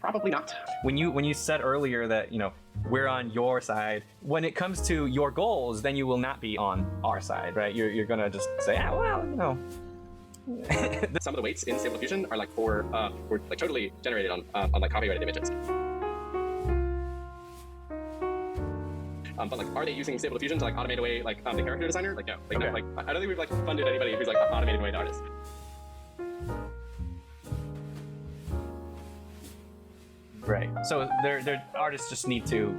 Probably not. When you said earlier that, we're on your side, when it comes to your goals, then you will not be on our side, right? You're gonna just say, Some of the weights in Stable Diffusion are like were like totally generated on like copyrighted images. But like, are they using Stable Diffusion to like automate away like the character designer? Like, no. Like, okay. no, like I don't think we've like funded anybody who's like automated away the artist. Right. So their artists just need to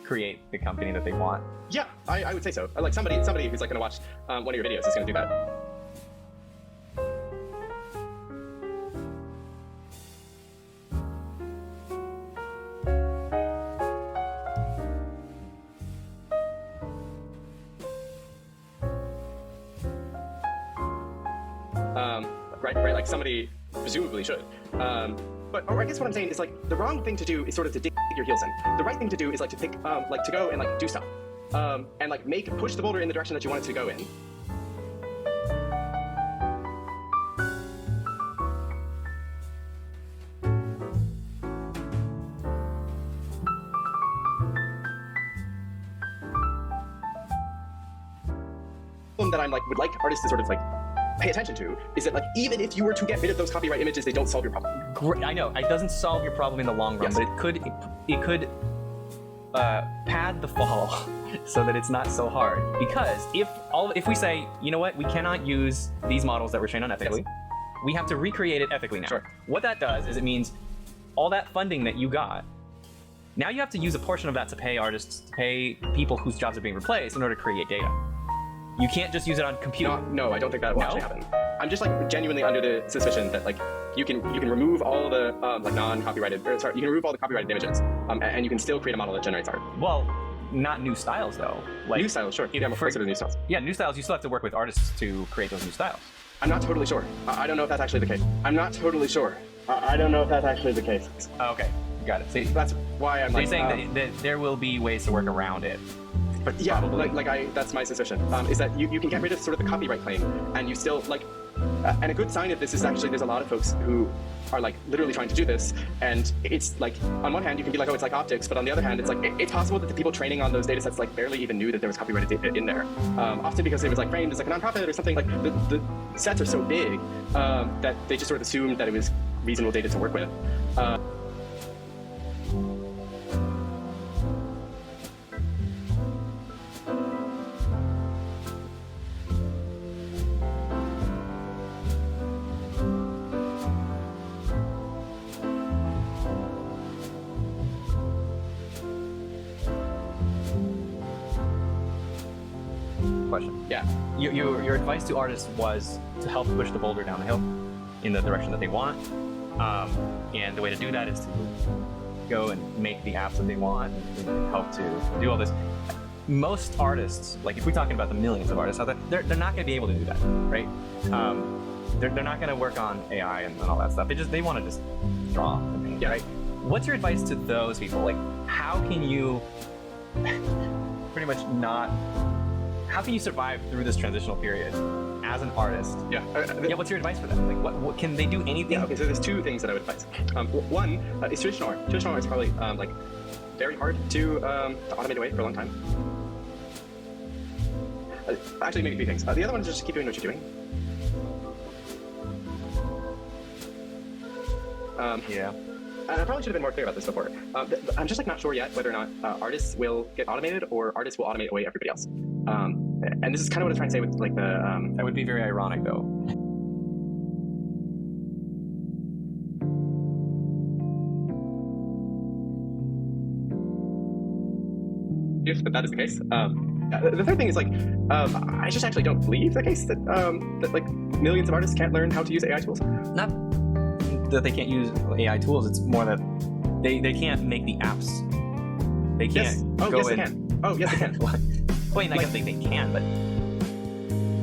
create the company that they want. Yeah, I would say so. Like somebody who's like gonna watch one of your videos is gonna do that. Right, like somebody presumably should. Or I guess what I'm saying is like the wrong thing to do is sort of to dig your heels in. The right thing to do is like to pick, like to go and like do stuff, and like push the boulder in the direction that you want it to go in. That I'm like would like artists to sort of like pay attention to is that like even if you were to get rid of those copyright images, they don't solve your problem. Great. I know it doesn't solve your problem in the long run, yes. But it could pad the fall so that it's not so hard. Because if we say, you know what, we cannot use these models that were trained on ethically, yes. We have to recreate it ethically now. Sure. What that does is it means all that funding that you got, now you have to use a portion of that to pay artists, to pay people whose jobs are being replaced in order to create data. You can't just use it on computer. No, I don't think that will actually happen. I'm just like genuinely under the suspicion that like you can remove all the like non-copyrighted, you can remove all the copyrighted images, and you can still create a model that generates art. Well, not new styles though. Like new styles, sure. Yeah, for new styles. Yeah, new styles. You still have to work with artists to create those new styles. I'm not totally sure. I don't know if that's actually the case. I'm not totally sure. I don't know if that's actually the case. Okay, got it. See, that's why I'm. So you're saying that there will be ways to work around it. But yeah, that's my suspicion, is that you can get rid of sort of the copyright claim, and you still like, and a good sign of this is actually there's a lot of folks who are like literally trying to do this, and it's like on one hand you can be like, oh, it's like optics, but on the other hand it's like it's possible that the people training on those data sets like barely even knew that there was copyrighted data in there, often because it was like framed as like a nonprofit or something. Like the sets are so big that they just sort of assumed that it was reasonable data to work with. Question. Yeah. Your advice to artists was to help push the boulder down the hill in the direction that they want, and the way to do that is to go and make the apps that they want and help to do all this. Most artists, like if we're talking about the millions of artists out there, they're not going to be able to do that, right? They're not going to work on AI and all that stuff. They want to just draw and paint, right? What's your advice to those people? Like, how can you pretty much not? How can you survive through this transitional period as an artist? Yeah. What's your advice for them? Like, what can they do? Anything? Yeah. Okay. So there's two things that I would advise. One is traditional art. Traditional art is probably like very hard to automate away for a long time. Actually, maybe three things. The other one is just keep doing what you're doing. Yeah. I probably should have been more clear about this before. I'm just like not sure yet whether or not artists will get automated or artists will automate away everybody else. And this is kind of what I'm trying to say with like the. That would be very ironic, though. If that is the case. The third thing is like, I just actually don't believe the case that that like millions of artists can't learn how to use AI tools. Not that they can't use AI tools. It's more that they can't make the apps. They can't. Yes. Oh, go yes, in... they can. Oh, yes, they can. Well, I don't think they can, but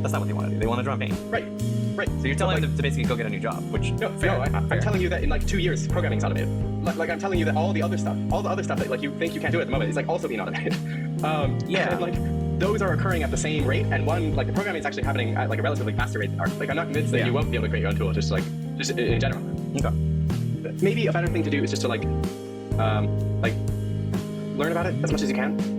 that's not what they want to do. They want to draw and paint. Right. So you're telling them to basically go get a new job, which I'm telling you that in like 2 years, programming's automated. Like I'm telling you that all the other stuff that like you think you can't do at the moment is like also being automated. And, like those are occurring at the same rate, and one like the programming is actually happening at like a relatively faster rate than art. Like I'm not convinced that you won't be able to create your own tool, just in general. Okay. maybe a better thing to do is just to like learn about it as much as you can.